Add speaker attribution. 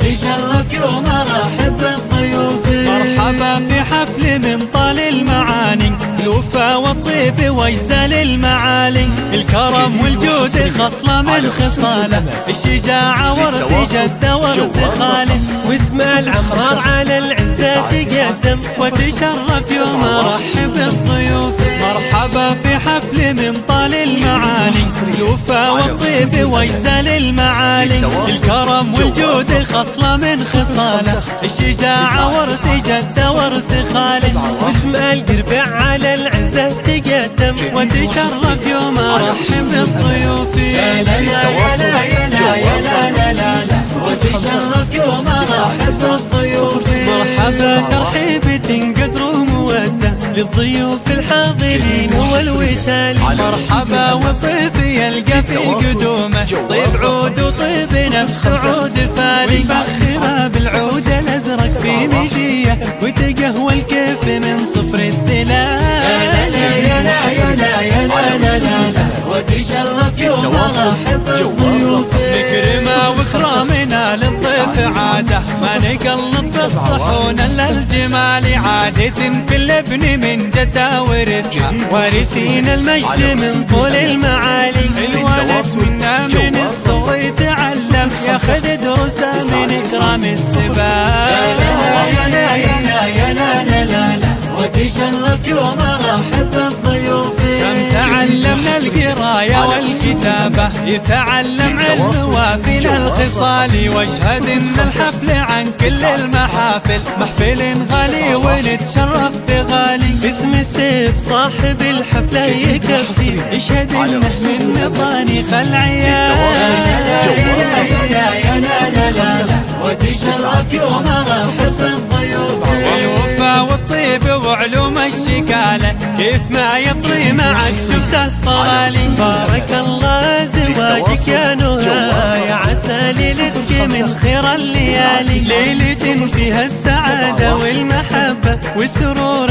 Speaker 1: وتشرف يوم رحب بالضيوف.
Speaker 2: مرحبا في حفل من طال المعاني، الوفا والطيب واجزال المعالي، الكرم والجود خصلة من خصاله، الشجاعة ورث جده ورث خاله،
Speaker 1: واسم العمار على العزة تقدم وتشرف يوم رحب بالضيوف.
Speaker 2: مرحبا في حفل من طال المعاني، الوفا والطيب واجزال المعالي، الكرم والجود خصلة من خصاله، الشجاعة ورث جده ورث خاله،
Speaker 1: واسم القربع على العزة تقدم وتشرف يوم رحب بالضيوف.
Speaker 2: يا لا يا لا يا لا يا لا لا لا،
Speaker 1: وتشرف يوم رحب بالضيوف.
Speaker 2: مرحبا ترحيبة قدر ومودة للضيوف الحاضرين والوتال، مرحبا وطيف يلقى في قدومه، طيب عود وطيب نفس عود فالي، فخرها بالعود الازرق في مجيه، وتقهوى الكيف من صفر الدلال.
Speaker 1: يا لا يا لا يا لا يا لا لا لا، وتشرف يوم رحب بالضيوف.
Speaker 2: مكرمة وكرامنا للضيف عاده، ما نقلط بالصحون الا الجمال، عادة في الابن من جده ورثنا، وارثين المجد من طول المعالي، الولد منا من الصغر يتعلم، ياخذ دروسه من اكرام السبال.
Speaker 1: يا لا يا لا يا لا لا لا لا، وتشرف يوم رحب بالضيوف.
Speaker 2: كم تعلمنا القراية والكتابة، يتعلم علم وافينا الخصال، واشهد ان الحفل عن كل المحافل، محفل غالي ونتشرف بغالي،
Speaker 1: اسم سيف صاحب الحفلة يكفي، يشهد انه من مطانيخ العيال. يا لا لا لا، وتشرف يوم رحب بالضيوف.
Speaker 2: الوفا والطيب وعلوم الشكالة، كيف ما يطري معك شفته طوالي،
Speaker 1: بارك الله زواجك يا نهى، يا عسى ليلتك من خير الليالي،
Speaker 2: ليلة فيها السعادة والمحبة والسرور